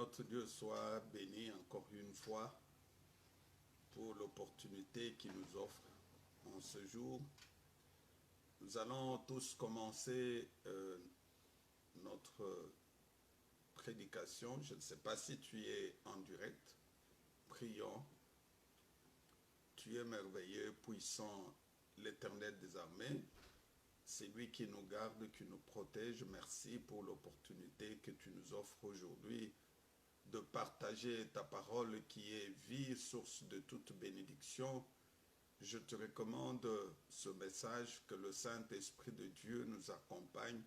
notre Dieu soit béni encore une fois pour l'opportunité qu'il nous offre en ce jour. Nous allons tous commencer notre prédication. Je ne sais pas si tu es en direct. Prions. Tu es merveilleux, puissant, l'Éternel des armées. C'est lui qui nous garde, qui nous protège. Merci pour l'opportunité que tu nous offres aujourd'hui de partager ta parole qui est vie, source de toute bénédiction. Je te recommande ce message, que le Saint-Esprit de Dieu nous accompagne,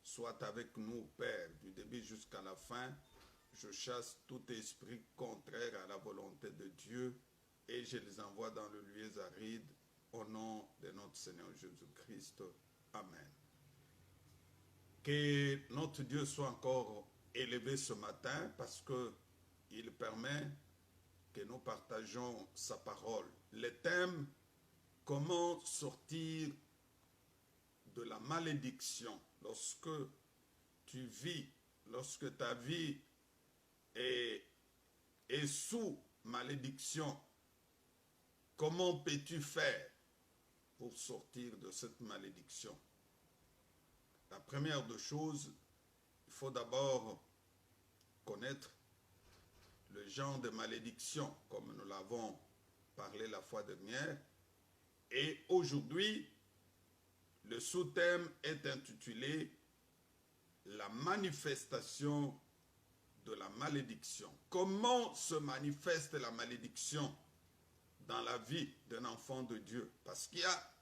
soit avec nous, Père, du début jusqu'à la fin. Je chasse tout esprit contraire à la volonté de Dieu et je les envoie dans le lieu aride au nom de notre Seigneur Jésus-Christ. Amen. Que notre Dieu soit encore élevé ce matin parce qu'il permet que nous partageons sa parole. Le thème, comment sortir de la malédiction. Lorsque tu vis, lorsque ta vie est sous malédiction, comment peux-tu faire pour sortir de cette malédiction? La première des choses, il faut d'abord connaître le genre de malédiction, comme nous l'avons parlé la fois dernière. Et aujourd'hui, le sous-thème est intitulé « La manifestation de la malédiction ». Comment se manifeste la malédiction dans la vie d'un enfant de Dieu? Parce qu'il y a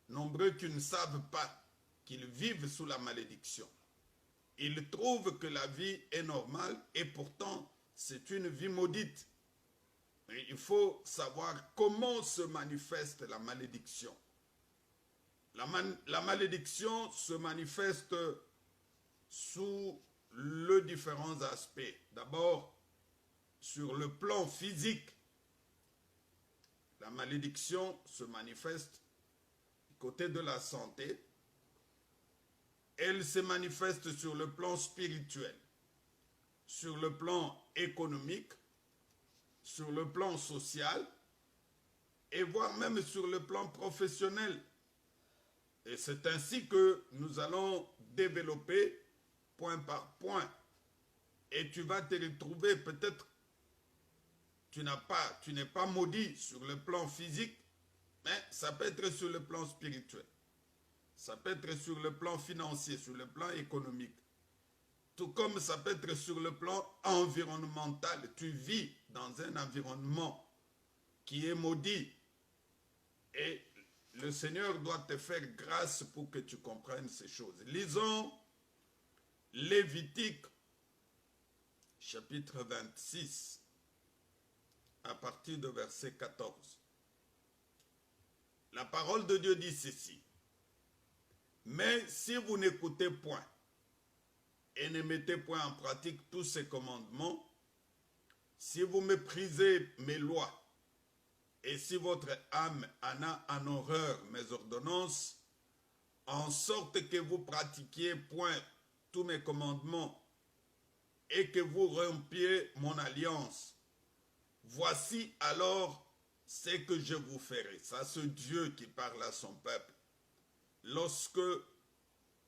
nombreux qui ne savent pas qu'ils vivent sous la malédiction. Ils trouvent que la vie est normale et pourtant c'est une vie maudite. Et il faut savoir comment se manifeste la malédiction. La malédiction se manifeste sous les différents aspects. D'abord, sur le plan physique, la malédiction se manifeste du côté de la santé. Elle se manifeste sur le plan spirituel, sur le plan économique, sur le plan social et voire même sur le plan professionnel. Et c'est ainsi que nous allons développer point par point. Et tu vas te retrouver, peut-être, tu n'es pas maudit sur le plan physique, mais ça peut être sur le plan spirituel. Ça peut être sur le plan financier, sur le plan économique. Tout comme ça peut être sur le plan environnemental. Tu vis dans un environnement qui est maudit. Et le Seigneur doit te faire grâce pour que tu comprennes ces choses. Lisons Lévitique, chapitre 26, à partir de verset 14. La parole de Dieu dit ceci. Mais si vous n'écoutez point et ne mettez point en pratique tous ces commandements, si vous méprisez mes lois, et si votre âme en a en horreur mes ordonnances, en sorte que vous pratiquiez point tous mes commandements, et que vous rompiez mon alliance, voici alors ce que je vous ferai. Ça, c'est Dieu qui parle à son peuple. Lorsque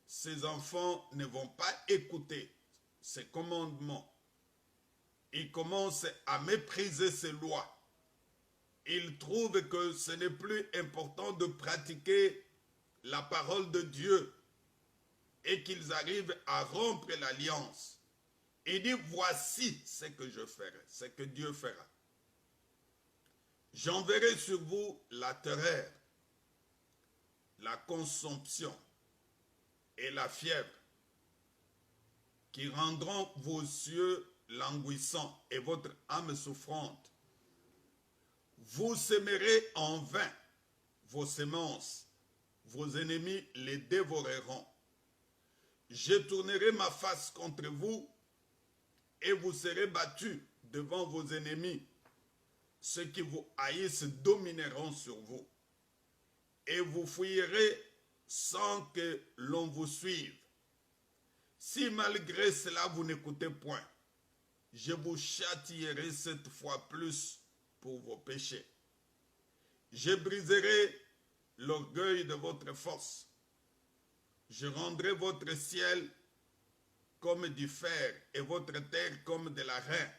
ces enfants ne vont pas écouter ces commandements, ils commencent à mépriser ces lois. Ils trouvent que ce n'est plus important de pratiquer la parole de Dieu et qu'ils arrivent à rompre l'alliance. Il dit, voici ce que je ferai, ce que Dieu fera. J'enverrai sur vous la terreur, la consomption et la fièvre qui rendront vos yeux languissants et votre âme souffrante. Vous sèmerez en vain vos semences, vos ennemis les dévoreront. Je tournerai ma face contre vous et vous serez battus devant vos ennemis. Ceux qui vous haïssent domineront sur vous et vous fuirez sans que l'on vous suive. Si malgré cela vous n'écoutez point, je vous châtierai 7 fois plus pour vos péchés. Je briserai l'orgueil de votre force. Je rendrai votre ciel comme du fer et votre terre comme de l'argent.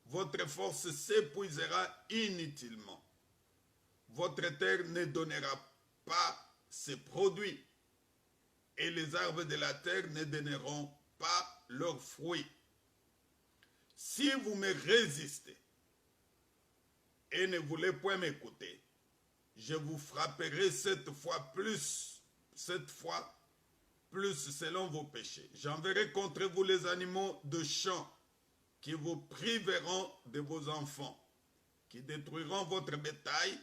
Votre force s'épuisera inutilement. Votre terre ne donnera pas ses produits et les arbres de la terre ne donneront pas leurs fruits. Si vous me résistez et ne voulez point m'écouter, je vous frapperai 7 fois plus selon vos péchés. J'enverrai contre vous les animaux de champ qui vous priveront de vos enfants, qui détruiront votre bétail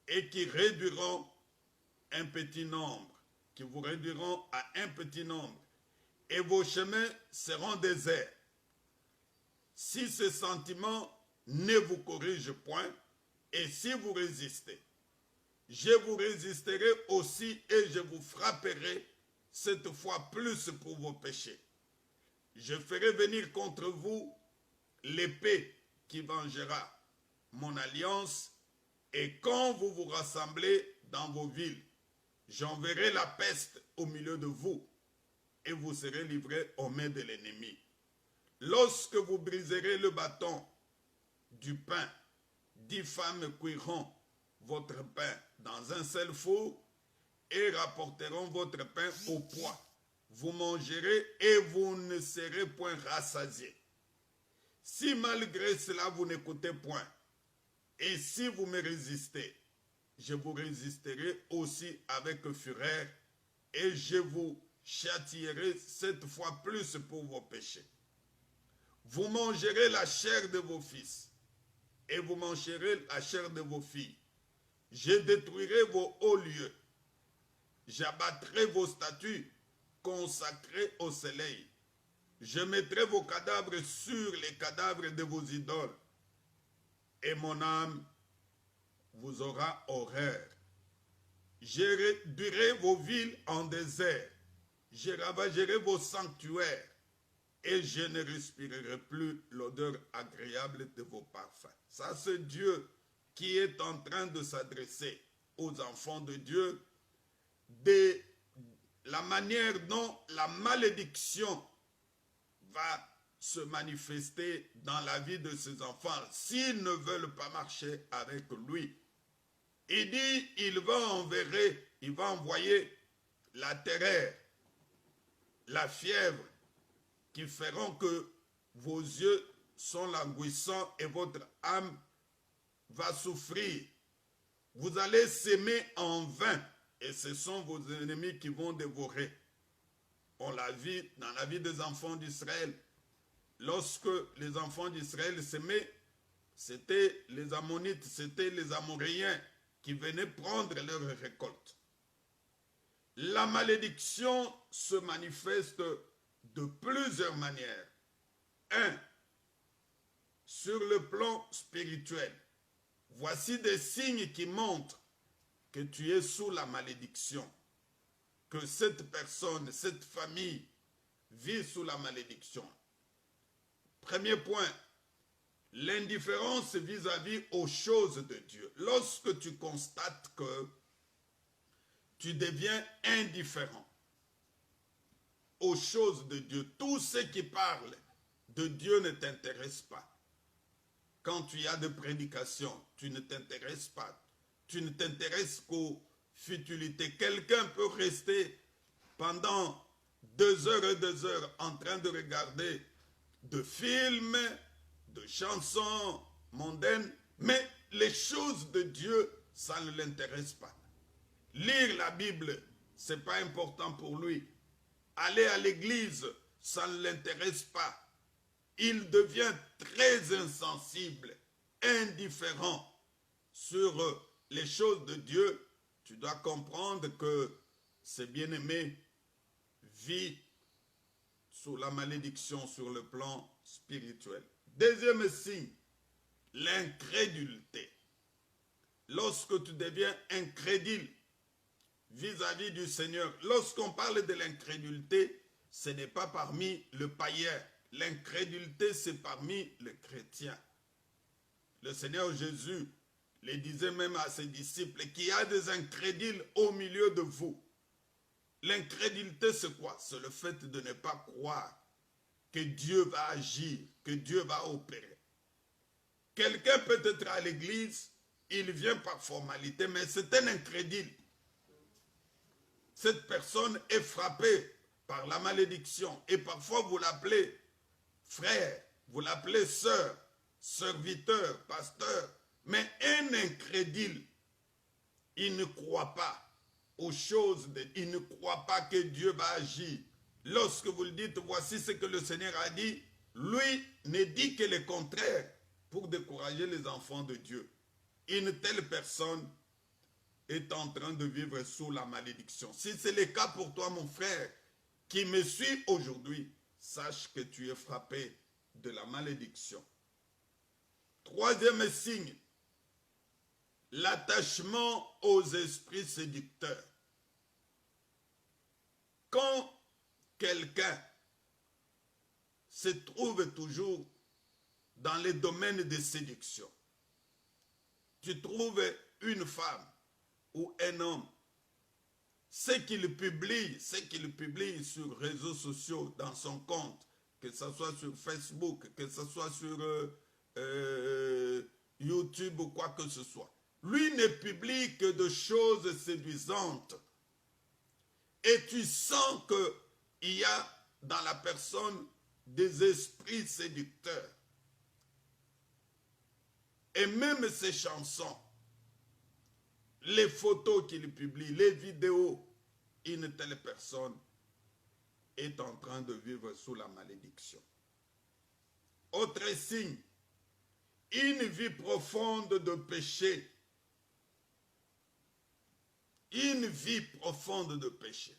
et qui réduiront un petit nombre, qui vous réduiront à un petit nombre, et vos chemins seront déserts. Si ce sentiment ne vous corrige point, et si vous résistez, je vous résisterai aussi et je vous frapperai 7 fois plus pour vos péchés. Je ferai venir contre vous l'épée qui vengera mon alliance, et quand vous vous rassemblez dans vos villes, j'enverrai la peste au milieu de vous, et vous serez livrés aux mains de l'ennemi. Lorsque vous briserez le bâton du pain, 10 femmes cuiront votre pain dans un seul four et rapporteront votre pain au poids. Vous mangerez et vous ne serez point rassasiés. Si malgré cela vous n'écoutez point, et si vous me résistez, je vous résisterai aussi avec fureur, et je vous châtierai 7 fois plus pour vos péchés. Vous mangerez la chair de vos fils, et vous mangerez la chair de vos filles. Je détruirai vos hauts lieux. J'abattrai vos statues consacrées au soleil. Je mettrai vos cadavres sur les cadavres de vos idoles. Et mon âme vous aura horreur. Je réduirai vos villes en désert. Je ravagerai vos sanctuaires. Et je ne respirerai plus l'odeur agréable de vos parfums. Ça, c'est Dieu qui est en train de s'adresser aux enfants de Dieu de la manière dont la malédiction va se manifester dans la vie de ses enfants s'ils ne veulent pas marcher avec lui. Il dit, il va envoyer la terreur, la fièvre, qui feront que vos yeux sont languissants et votre âme va souffrir. Vous allez s'aimer en vain et ce sont vos ennemis qui vont dévorer. On l'a vu dans la vie des enfants d'Israël. Lorsque les enfants d'Israël s'aimaient, c'était les Ammonites, c'était les Amoréens qui venaient prendre leur récolte. La malédiction se manifeste de plusieurs manières. 1. Sur le plan spirituel. Voici des signes qui montrent que tu es sous la malédiction, que cette personne, cette famille vit sous la malédiction. Premier point, l'indifférence vis-à-vis aux choses de Dieu. Lorsque tu constates que tu deviens indifférent aux choses de Dieu, tout ce qui parle de Dieu ne t'intéresse pas. Quand tu as des prédications, tu ne t'intéresses pas. Tu ne t'intéresses qu'aux futilités. Quelqu'un peut rester pendant 2 heures et 2 heures en train de regarder de films, de chansons mondaines, mais les choses de Dieu, ça ne l'intéresse pas. Lire la Bible, ce n'est pas important pour lui. Aller à l'église, ça ne l'intéresse pas. Il devient très insensible, indifférent sur les choses de Dieu. Tu dois comprendre que ce bien-aimé vit sous la malédiction sur le plan spirituel. Deuxième signe, l'incrédulité. Lorsque tu deviens incrédule vis-à-vis du Seigneur, lorsqu'on parle de l'incrédulité, ce n'est pas parmi le païen, L'incrédulité, c'est parmi les chrétiens. Le Seigneur Jésus le disait même à ses disciples qu'il y a des incrédules au milieu de vous. L'incrédulité, c'est quoi? C'est le fait de ne pas croire que Dieu va agir, que Dieu va opérer. Quelqu'un peut être à l'église, il vient par formalité, mais c'est un incrédule. Cette personne est frappée par la malédiction. Et parfois, vous l'appelez frère, vous l'appelez sœur, serviteur, pasteur. Mais un incrédule, il ne croit pas aux choses, il ne croit pas que Dieu va agir. Lorsque vous le dites, voici ce que le Seigneur a dit, lui ne dit que le contraire pour décourager les enfants de Dieu. Une telle personne est en train de vivre sous la malédiction. Si c'est le cas pour toi, mon frère, qui me suit aujourd'hui, sache que tu es frappé de la malédiction. Troisième signe, l'attachement aux esprits séducteurs. Quand quelqu'un se trouve toujours dans les domaines de séduction, tu trouves une femme ou un homme, ce qu'il publie sur les réseaux sociaux, dans son compte, que ce soit sur Facebook, que ce soit sur YouTube ou quoi que ce soit, lui ne publie que de choses séduisantes. Et tu sens qu'il y a dans la personne des esprits séducteurs. Et même ses chansons, les photos qu'il publie, les vidéos, une telle personne est en train de vivre sous la malédiction. Autre signe, une vie profonde de péché. Une vie profonde de péché.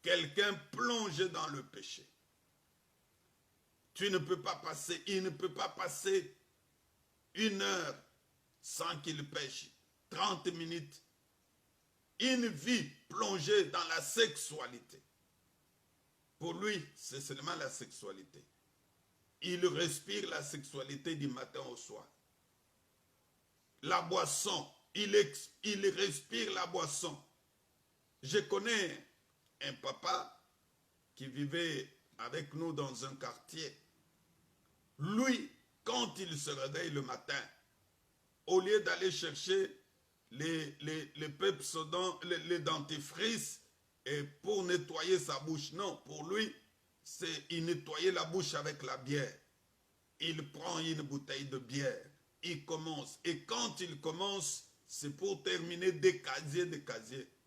Quelqu'un plongé dans le péché. Il ne peut pas passer 1 heure sans qu'il pêche. 30 minutes. Une vie plongée dans la sexualité. Pour lui, c'est seulement la sexualité. Il respire la sexualité du matin au soir. La boisson, il respire la boisson. Je connais un papa qui vivait avec nous dans un quartier. Lui, quand il se réveille le matin, au lieu d'aller chercher les Pepsodent, les dentifrices et pour nettoyer sa bouche, non, pour lui, il nettoyait la bouche avec la bière. Il prend une bouteille de bière, il commence. Et quand il commence, c'est pour terminer des casiers.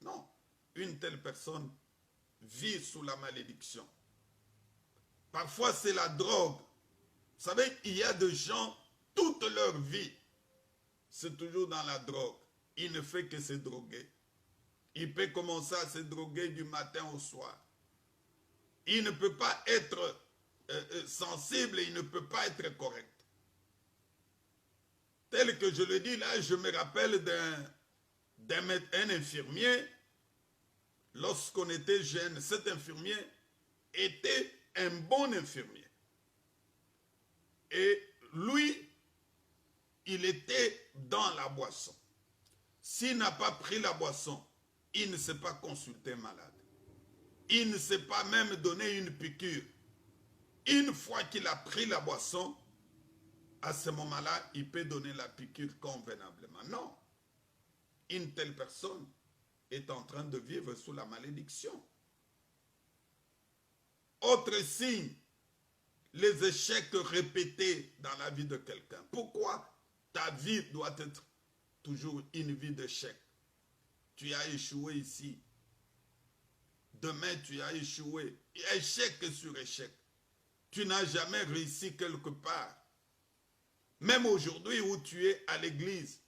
Non, une telle personne vit sous la malédiction. Parfois, c'est la drogue. Vous savez, il y a des gens, toute leur vie, c'est toujours dans la drogue. Il ne fait que se droguer. Il peut commencer à se droguer du matin au soir. Il ne peut pas être sensible, il ne peut pas être correct. Tel que je le dis là, je me rappelle d'un infirmier. Lorsqu'on était jeune, cet infirmier était un bon infirmier. Et lui, il était dans la boisson. S'il n'a pas pris la boisson, il ne s'est pas consulté malade. Il ne s'est pas même donné une piqûre. Une fois qu'il a pris la boisson, à ce moment-là, il peut donner la piqûre convenablement. Non. Une telle personne est en train de vivre sous la malédiction. Autre signe, les échecs répétés dans la vie de quelqu'un. Pourquoi ta vie doit être toujours une vie d'échec? Tu as échoué ici. Demain, tu as échoué. Échec sur échec. Tu n'as jamais réussi quelque part. Même aujourd'hui où tu es à l'église,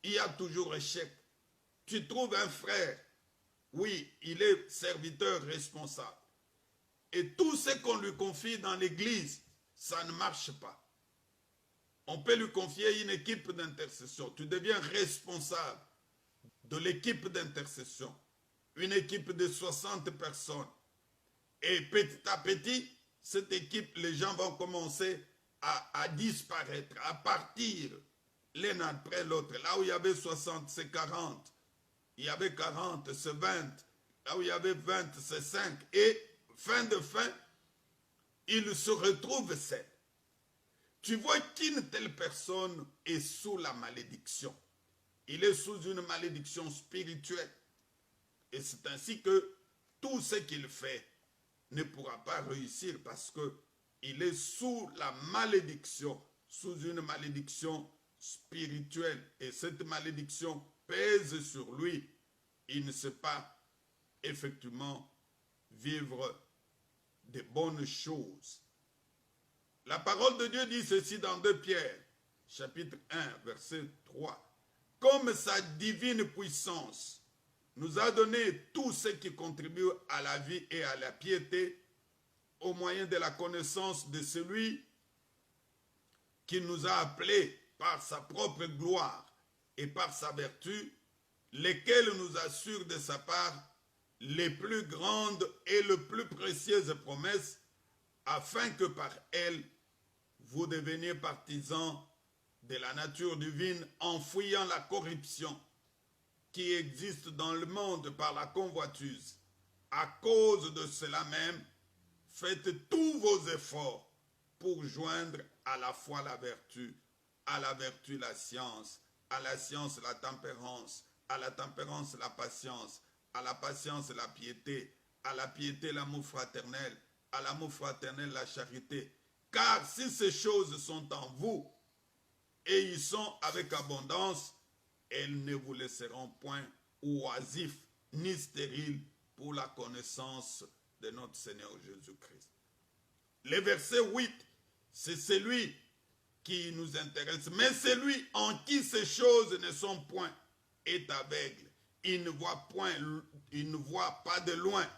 il y a toujours échec. Tu trouves un frère, oui, il est serviteur responsable. Et tout ce qu'on lui confie dans l'église, ça ne marche pas. On peut lui confier une équipe d'intercession. Tu deviens responsable de l'équipe d'intercession. Une équipe de 60 personnes. Et petit à petit, cette équipe, les gens vont commencer à disparaître, à partir l'un après l'autre. Là où il y avait 60, c'est 40. Il y avait 40, c'est 20. Là où il y avait 20, c'est 5. Et fin de fin, ils se retrouvent seuls. Tu vois qu'une telle personne est sous la malédiction. Il est sous une malédiction spirituelle. Et c'est ainsi que tout ce qu'il fait ne pourra pas réussir parce qu'il est sous la malédiction, sous une malédiction spirituelle. Et cette malédiction pèse sur lui. Il ne sait pas effectivement vivre de bonnes choses. La parole de Dieu dit ceci dans 2 Pierre, chapitre 1, verset 3. Comme sa divine puissance nous a donné tout ce qui contribue à la vie et à la piété au moyen de la connaissance de celui qui nous a appelés par sa propre gloire et par sa vertu, lesquels nous assurent de sa part les plus grandes et les plus précieuses promesses, afin que par elles, vous deveniez partisans de la nature divine en fuyant la corruption qui existe dans le monde par la convoitise. À cause de cela même, faites tous vos efforts pour joindre à la foi la vertu, à la vertu la science, à la science la tempérance, à la tempérance la patience, à la patience la piété, à la piété l'amour fraternel, à l'amour fraternel la charité. Car si ces choses sont en vous et ils sont avec abondance, elles ne vous laisseront point oisifs ni stériles pour la connaissance de notre Seigneur Jésus-Christ. Le verset 8, c'est celui qui nous intéresse. Mais celui en qui ces choses ne sont point est aveugle. Il ne voit point, il ne voit pas de loin.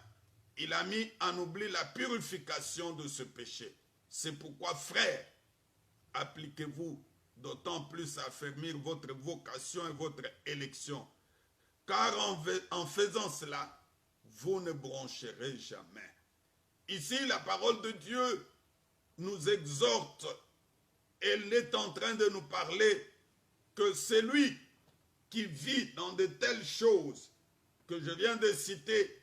Il a mis en oubli la purification de ce péché. C'est pourquoi, frères, appliquez-vous d'autant plus à affermir votre vocation et votre élection. Car en faisant cela, vous ne broncherez jamais. Ici, la parole de Dieu nous exhorte. Elle est en train de nous parler que celui qui vit dans de telles choses que je viens de citer,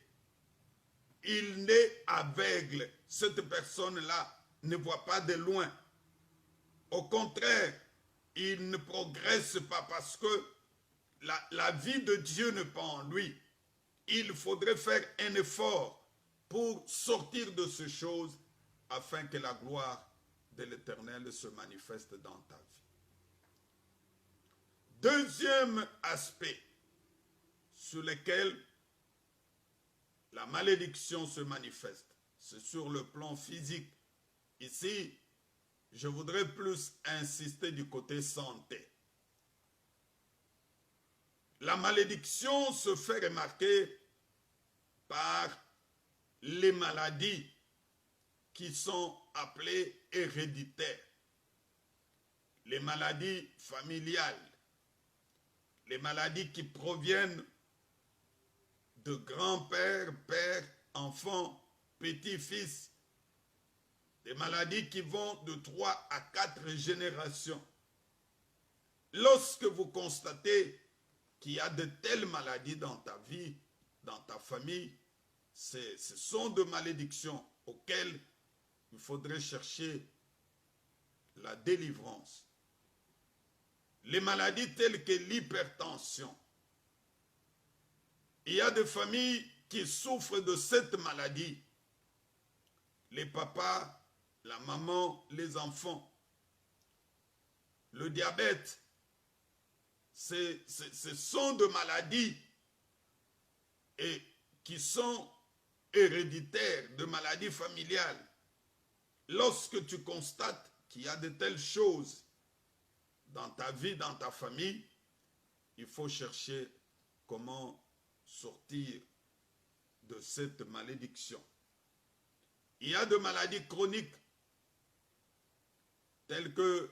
il n'est aveugle. Cette personne-là ne voit pas de loin. Au contraire, il ne progresse pas parce que la vie de Dieu n'est pas en lui. Il faudrait faire un effort pour sortir de ces choses afin que la gloire de l'Éternel se manifeste dans ta vie. Deuxième aspect sur lequel la malédiction se manifeste, c'est sur le plan physique. Ici, je voudrais plus insister du côté santé. La malédiction se fait remarquer par les maladies qui sont appelées héréditaires, les maladies familiales, les maladies qui proviennent de grands-pères, pères, enfants, petits-fils, des maladies qui vont de 3 à 4 générations. Lorsque vous constatez qu'il y a de telles maladies dans ta vie, dans ta famille, ce sont des malédictions auxquelles il faudrait chercher la délivrance. Les maladies telles que l'hypertension. Il y a des familles qui souffrent de cette maladie. Les papas, la maman, les enfants. Le diabète, ce sont des maladies qui sont héréditaires, de maladies familiales. Lorsque tu constates qu'il y a de telles choses dans ta vie, dans ta famille, il faut chercher comment sortir de cette malédiction. Il y a des maladies chroniques telles que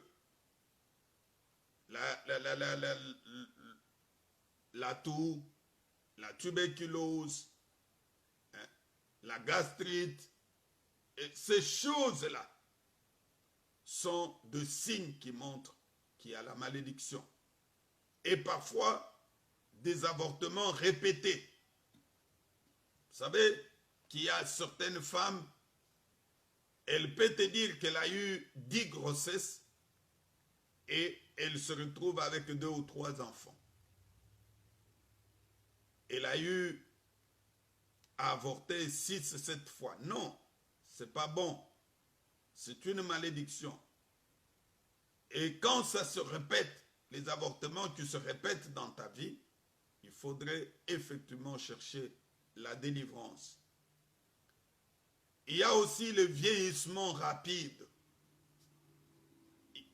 la toux, la tuberculose, la gastrite Et ces choses-là sont de signes qui montrent qu'il y a la malédiction. Et parfois, des avortements répétés. Vous savez qu'il y a certaines femmes, elle peut te dire qu'elle a eu 10 grossesses et elle se retrouve avec 2 ou 3 enfants. Elle a eu à avorter 6, 7 fois. Non, c'est pas bon. C'est une malédiction. Et quand ça se répète, les avortements qui se répètent dans ta vie, il faudrait effectivement chercher la délivrance. Il y a aussi le vieillissement rapide.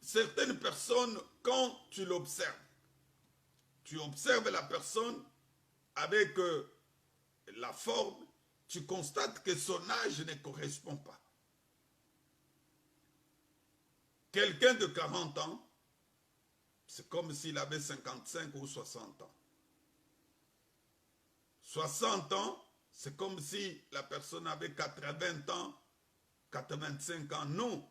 Certaines personnes, quand tu l'observes, tu observes la personne avec la forme, tu constates que son âge ne correspond pas. Quelqu'un de 40 ans, c'est comme s'il avait 55 ou 60 ans. 60 ans, c'est comme si la personne avait 80 ans, 85 ans. Non,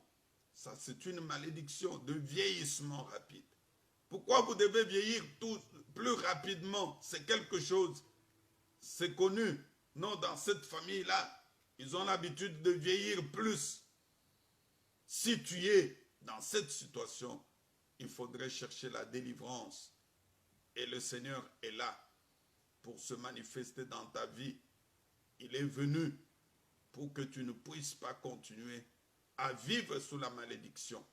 ça c'est une malédiction de vieillissement rapide. Pourquoi vous devez vieillir plus rapidement? C'est quelque chose, c'est connu. Non, dans cette famille-là, ils ont l'habitude de vieillir plus. Si tu es dans cette situation, il faudrait chercher la délivrance. Et le Seigneur est là pour se manifester dans ta vie. Il est venu pour que tu ne puisses pas continuer à vivre sous la malédiction,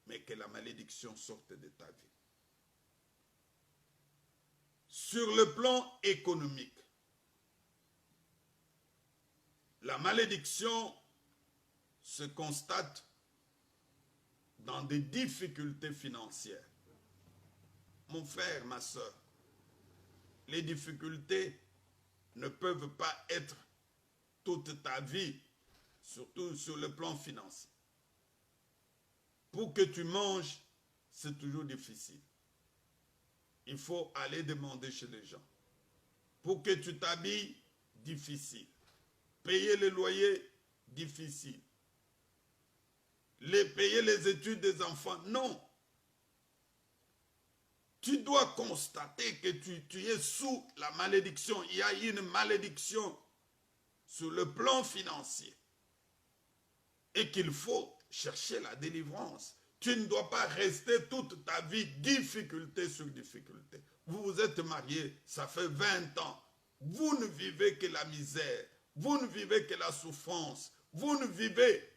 mais que la malédiction sorte de ta vie. Sur le plan économique, la malédiction se constate dans des difficultés financières. Mon frère, ma soeur, les difficultés ne peuvent pas être toute ta vie, surtout sur le plan financier. Pour que tu manges, c'est toujours difficile. Il faut aller demander chez les gens. Pour que tu t'habilles, difficile. Payer le loyer, difficile. Payer les études des enfants, non. Tu dois constater que tu es sous la malédiction. Il y a une malédiction sur le plan financier. Et qu'il faut chercher la délivrance. Tu ne dois pas rester toute ta vie difficulté sur difficulté. Vous vous êtes mariés, ça fait 20 ans. Vous ne vivez que la misère. Vous ne vivez que la souffrance. Vous ne vivez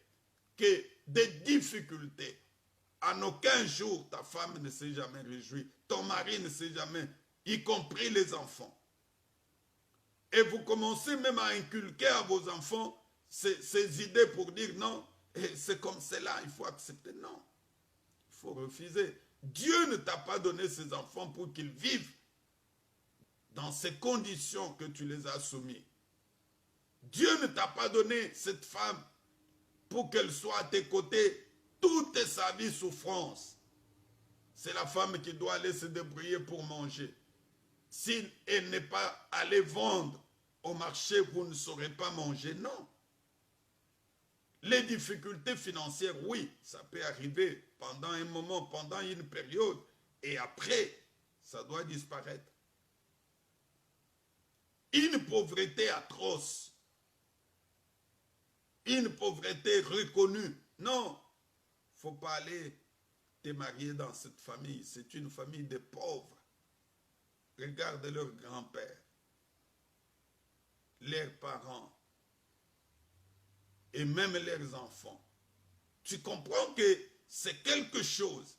que des difficultés. En aucun jour, ta femme ne s'est jamais réjouie. Ton mari ne s'est jamais, y compris les enfants. Et vous commencez même à inculquer à vos enfants ces idées pour dire non, c'est comme cela, il faut accepter. Non, il faut refuser. Dieu ne t'a pas donné ses enfants pour qu'ils vivent dans ces conditions que tu les as soumis. Dieu ne t'a pas donné cette femme pour qu'elle soit à tes côtés toute sa vie souffrance. C'est la femme qui doit aller se débrouiller pour manger. Si elle n'est pas allée vendre au marché, vous ne saurez pas manger. Non. Les difficultés financières, oui, ça peut arriver pendant un moment, pendant une période, et après, ça doit disparaître. Une pauvreté atroce, une pauvreté reconnue. Non, il ne faut pas aller te marier dans cette famille. C'est une famille de pauvres. Regarde leur grand-père, leurs parents, et même leurs enfants. Tu comprends que c'est quelque chose.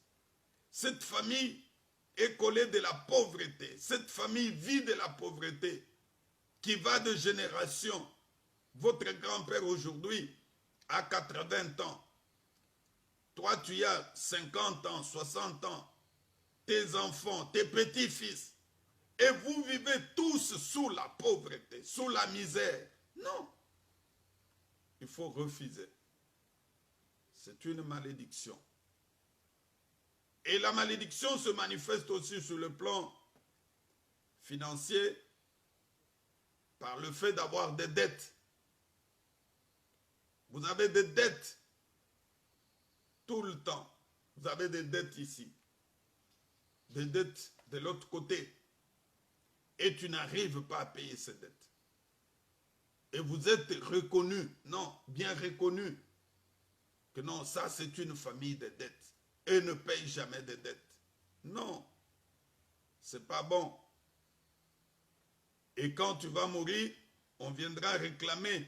Cette famille est collée de la pauvreté. Cette famille vit de la pauvreté qui va de génération. Votre grand-père aujourd'hui a 80 ans. Toi, tu as 50 ans, 60 ans. Tes enfants, tes petits-fils. Et vous vivez tous sous la pauvreté, sous la misère. Non. Il faut refuser. C'est une malédiction. Et la malédiction se manifeste aussi sur le plan financier par le fait d'avoir des dettes. Vous avez des dettes tout le temps. Vous avez des dettes ici, des dettes de l'autre côté. Et tu n'arrives pas à payer ces dettes. Et vous êtes reconnu, non, bien reconnu, que non, ça c'est une famille de dettes. Et ne paye jamais de dettes. Non, c'est pas bon. Et quand tu vas mourir, on viendra réclamer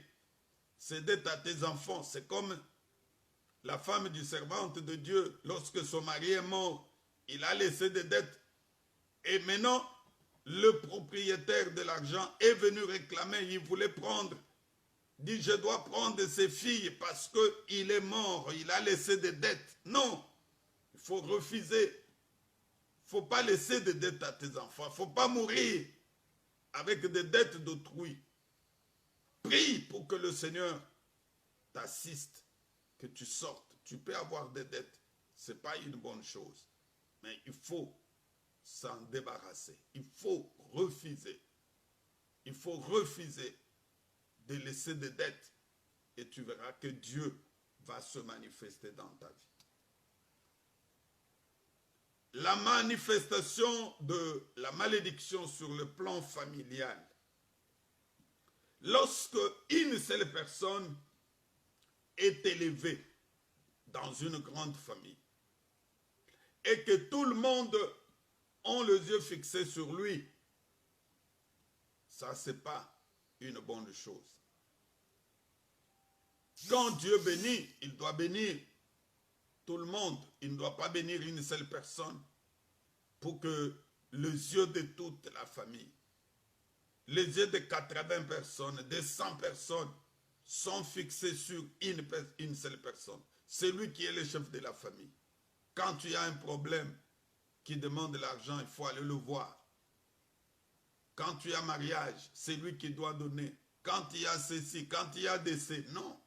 ces dettes à tes enfants. C'est comme la femme du servante de Dieu, lorsque son mari est mort, il a laissé des dettes. Et maintenant, le propriétaire de l'argent est venu réclamer, il voulait prendre. Dit, je dois prendre ses filles parce qu'il est mort, il a laissé des dettes. Non, il faut refuser. Il ne faut pas laisser des dettes à tes enfants. Il ne faut pas mourir avec des dettes d'autrui. Prie pour que le Seigneur t'assiste, que tu sortes. Tu peux avoir des dettes, ce n'est pas une bonne chose. Mais il faut s'en débarrasser. Il faut refuser. Il faut refuser de laisser des dettes. Et tu verras que Dieu va se manifester dans ta vie. La manifestation de la malédiction sur le plan familial. Lorsque une seule personne est élevée dans une grande famille et que tout le monde a les yeux fixés sur lui, ça c'est pas une bonne chose. Quand Dieu bénit, il doit bénir tout le monde. Il ne doit pas bénir une seule personne pour que les yeux de toute la famille, les yeux de 80 personnes, de 100 personnes sont fixés sur une seule personne. C'est lui qui est le chef de la famille. Quand tu as un problème qui demande de l'argent, il faut aller le voir. Quand tu as mariage, c'est lui qui doit donner. Quand il y a ceci, quand il y a décès, non.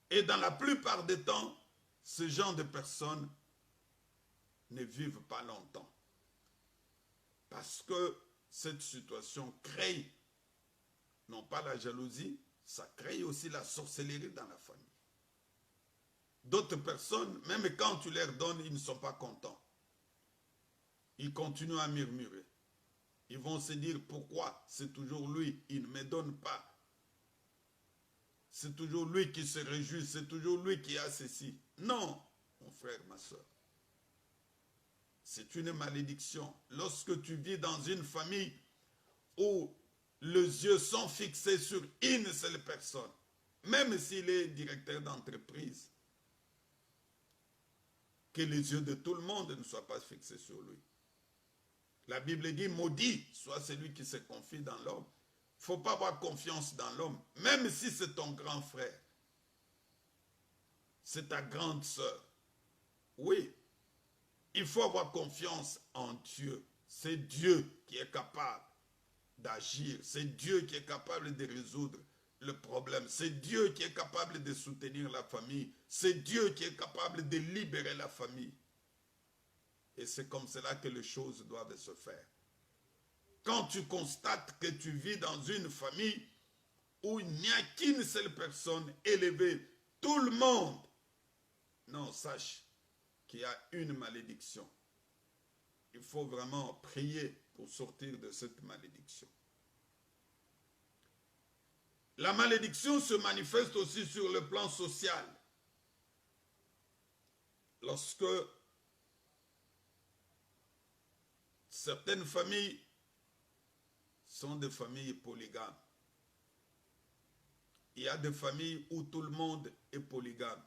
Et dans la plupart des temps, ce genre de personnes ne vivent pas longtemps. Parce que cette situation crée, non pas la jalousie, ça crée aussi la sorcellerie dans la famille. D'autres personnes, même quand tu leur donnes, ils ne sont pas contents. Ils continuent à murmurer. Ils vont se dire pourquoi c'est toujours lui, il ne me donne pas. C'est toujours lui qui se réjouit, c'est toujours lui qui a ceci. Non, mon frère, ma soeur. C'est une malédiction. Lorsque tu vis dans une famille où les yeux sont fixés sur une seule personne, même s'il est directeur d'entreprise, que les yeux de tout le monde ne soient pas fixés sur lui. La Bible dit, maudit soit celui qui se confie dans l'homme. Il ne faut pas avoir confiance dans l'homme, même si c'est ton grand frère. C'est ta grande sœur. Oui, il faut avoir confiance en Dieu. C'est Dieu qui est capable d'agir. C'est Dieu qui est capable de résoudre le problème. C'est Dieu qui est capable de soutenir la famille. C'est Dieu qui est capable de libérer la famille. Et c'est comme cela que les choses doivent se faire. Quand tu constates que tu vis dans une famille où il n'y a qu'une seule personne élevée, tout le monde, non, sache qu'il y a une malédiction. Il faut vraiment prier pour sortir de cette malédiction. La malédiction se manifeste aussi sur le plan social. Lorsque certaines familles sont des familles polygames. Il y a des familles où tout le monde est polygame.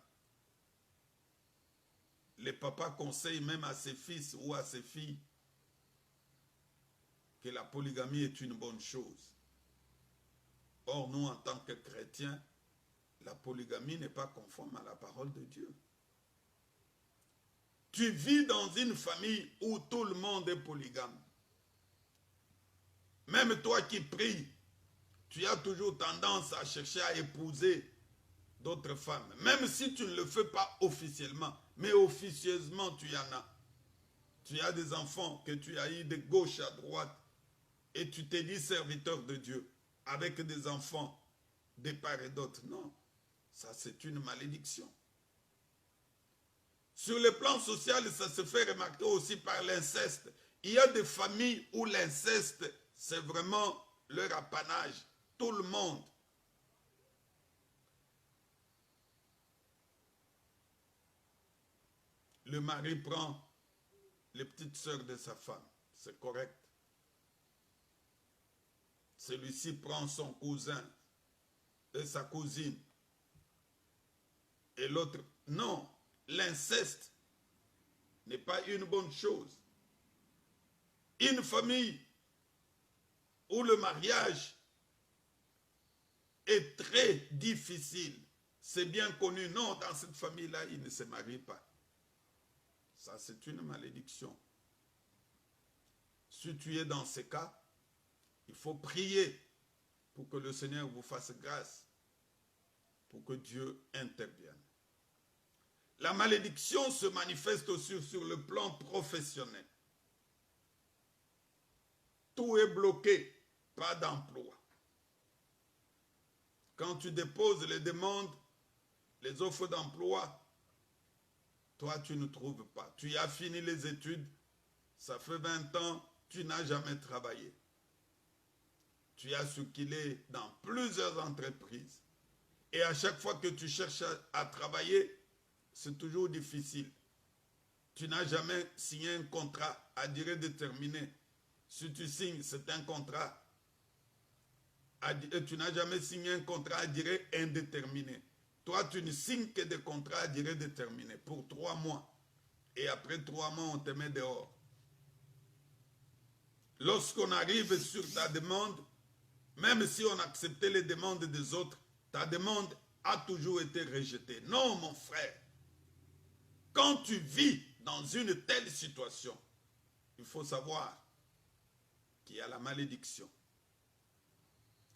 Les papas conseillent même à ses fils ou à ses filles que la polygamie est une bonne chose. Or, nous, en tant que chrétiens, la polygamie n'est pas conforme à la parole de Dieu. Tu vis dans une famille où tout le monde est polygame. Même toi qui pries, tu as toujours tendance à chercher à épouser d'autres femmes. Même si tu ne le fais pas officiellement, mais officieusement tu y en as. Tu as des enfants que tu as eu de gauche à droite et tu t'es dit serviteur de Dieu avec des enfants de part et d'autre. Non, ça c'est une malédiction. Sur le plan social, ça se fait remarquer aussi par l'inceste. Il y a des familles où l'inceste, c'est vraiment leur apanage. Tout le monde. Le mari prend les petites sœurs de sa femme. C'est correct. Celui-ci prend son cousin et sa cousine. Et l'autre, non. L'inceste n'est pas une bonne chose. Une famille où le mariage est très difficile, c'est bien connu. Non, dans cette famille-là, il ne se marie pas. Ça, c'est une malédiction. Si tu es dans ces cas, il faut prier pour que le Seigneur vous fasse grâce, pour que Dieu intervienne. La malédiction se manifeste aussi sur le plan professionnel. Tout est bloqué, pas d'emploi. Quand tu déposes les demandes, les offres d'emploi, toi tu ne trouves pas. Tu as fini les études, ça fait 20 ans, tu n'as jamais travaillé. Tu as circulé dans plusieurs entreprises. Et à chaque fois que tu cherches à travailler, c'est toujours difficile. Tu n'as jamais signé un contrat à durée déterminée. Si tu signes, c'est un contrat. Tu n'as jamais signé un contrat à durée indéterminée. Toi, tu ne signes que des contrats à durée déterminée pour 3 mois. Et après 3 mois, on te met dehors. Lorsqu'on arrive sur ta demande, même si on acceptait les demandes des autres, ta demande a toujours été rejetée. Non, mon frère. Quand tu vis dans une telle situation, il faut savoir qu'il y a la malédiction.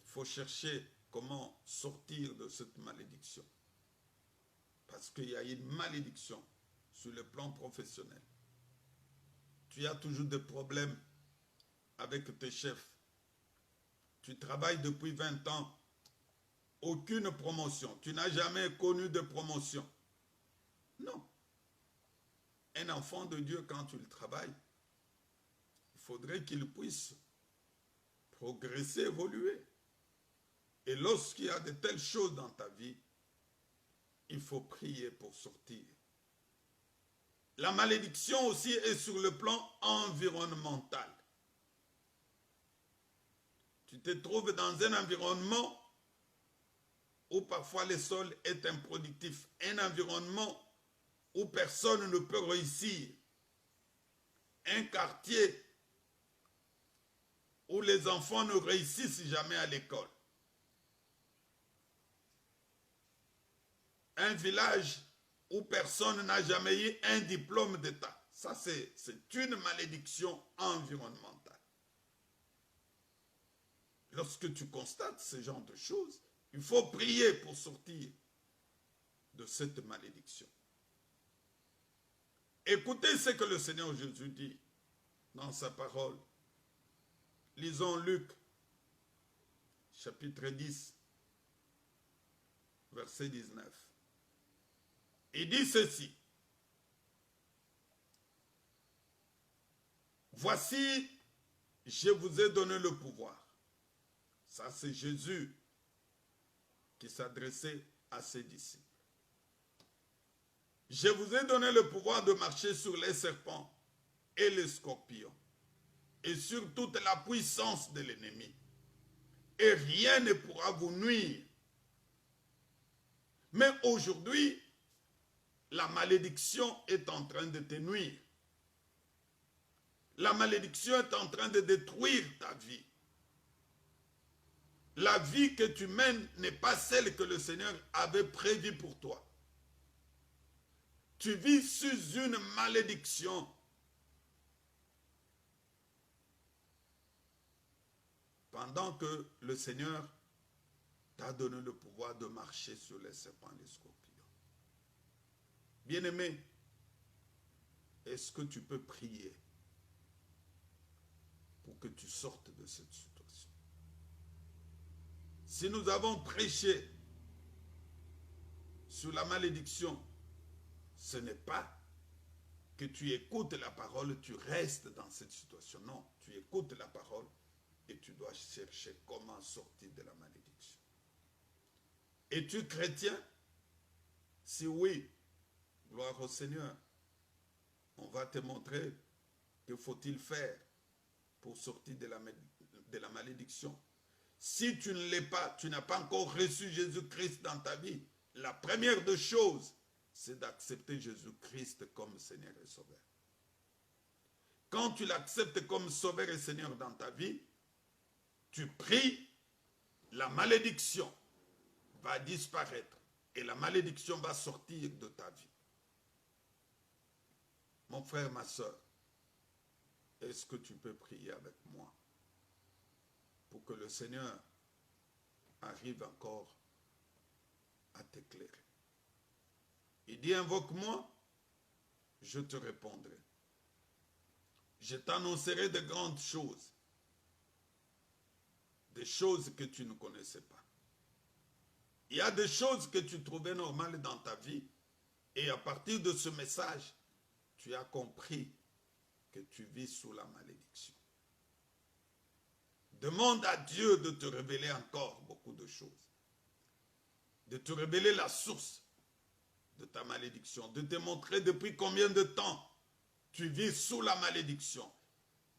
Il faut chercher comment sortir de cette malédiction. Parce qu'il y a une malédiction sur le plan professionnel. Tu as toujours des problèmes avec tes chefs. Tu travailles depuis 20 ans, aucune promotion. Tu n'as jamais connu de promotion. Non. Un enfant de Dieu, quand tu le travailles, il faudrait qu'il puisse progresser, évoluer. Et lorsqu'il y a de telles choses dans ta vie, il faut prier pour sortir. La malédiction aussi est sur le plan environnemental. Tu te trouves dans un environnement où parfois le sol est improductif. Un environnement où personne ne peut réussir. Un quartier où les enfants ne réussissent jamais à l'école. Un village où personne n'a jamais eu un diplôme d'État. Ça, c'est une malédiction environnementale. Lorsque tu constates ce genre de choses, il faut prier pour sortir de cette malédiction. Écoutez ce que le Seigneur Jésus dit dans sa parole. Lisons Luc, chapitre 10, verset 19. Il dit ceci. Voici, je vous ai donné le pouvoir. Ça, c'est Jésus qui s'adressait à ses disciples. Je vous ai donné le pouvoir de marcher sur les serpents et les scorpions et sur toute la puissance de l'ennemi. Et rien ne pourra vous nuire. Mais aujourd'hui, la malédiction est en train de te nuire. La malédiction est en train de détruire ta vie. La vie que tu mènes n'est pas celle que le Seigneur avait prévue pour toi. Tu vis sous une malédiction. Pendant que le Seigneur t'a donné le pouvoir de marcher sur les serpents et les scorpions. Bien-aimé, est-ce que tu peux prier pour que tu sortes de cette situation? Si nous avons prêché sur la malédiction, ce n'est pas que tu écoutes la parole, tu restes dans cette situation. Non, tu écoutes la parole et tu dois chercher comment sortir de la malédiction. Es-tu chrétien? Si oui, gloire au Seigneur. On va te montrer que faut-il faire pour sortir de la malédiction. Si tu ne l'es pas, tu n'as pas encore reçu Jésus-Christ dans ta vie, la première des choses, c'est d'accepter Jésus-Christ comme Seigneur et Sauveur. Quand tu l'acceptes comme Sauveur et Seigneur dans ta vie, tu pries, la malédiction va disparaître et la malédiction va sortir de ta vie. Mon frère, ma soeur, est-ce que tu peux prier avec moi pour que le Seigneur arrive encore à t'éclairer? Il dit, invoque-moi, je te répondrai. Je t'annoncerai de grandes choses, des choses que tu ne connaissais pas. Il y a des choses que tu trouvais normales dans ta vie et à partir de ce message, tu as compris que tu vis sous la malédiction. Demande à Dieu de te révéler encore beaucoup de choses, de te révéler la source de ta malédiction, de te montrer depuis combien de temps tu vis sous la malédiction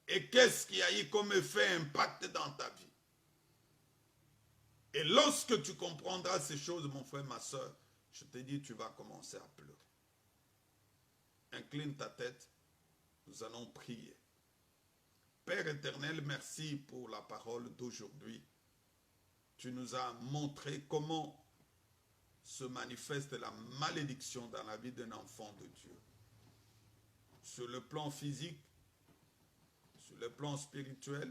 et qu'est-ce qui a eu comme effet impact dans ta vie. Et lorsque tu comprendras ces choses, mon frère, ma soeur, je te dis, tu vas commencer à pleurer. Incline ta tête, nous allons prier. Père éternel, merci pour la parole d'aujourd'hui. Tu nous as montré comment se manifeste la malédiction dans la vie d'un enfant de Dieu. Sur le plan physique, sur le plan spirituel,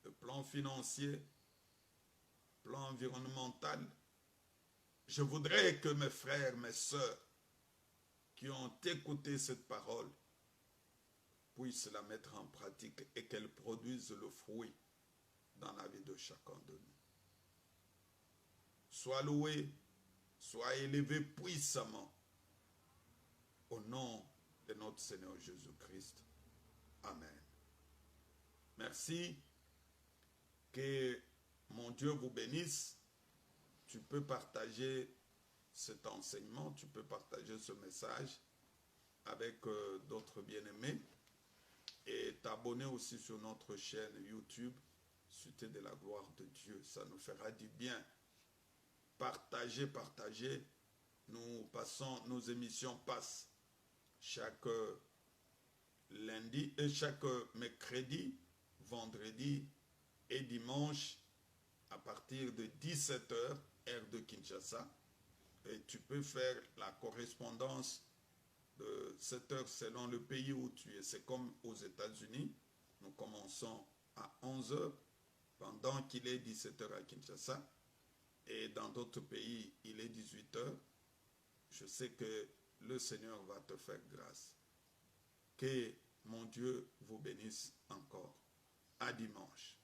le plan financier, le plan environnemental. Je voudrais que mes frères, mes sœurs, qui ont écouté cette parole, puissent la mettre en pratique et qu'elle produise le fruit dans la vie de chacun de nous. Sois loué, sois élevé puissamment au nom de notre Seigneur Jésus-Christ. Amen. Merci. Que mon Dieu vous bénisse. Tu peux partager cet enseignement, tu peux partager ce message avec d'autres bien-aimés et t'abonner aussi sur notre chaîne YouTube, Cité de la gloire de Dieu. Ça nous fera du bien. Partagez, partagez. Nous passons, nos émissions passent chaque lundi et chaque mercredi, vendredi et dimanche à partir de 17 h, heure de Kinshasa. Et tu peux faire la correspondance de 7 heures selon le pays où tu es. C'est comme aux États-Unis. Nous commençons à 11 h pendant qu'il est 17 h à Kinshasa. Et dans d'autres pays, il est 18 h. Je sais que le Seigneur va te faire grâce. Que mon Dieu vous bénisse encore. À dimanche.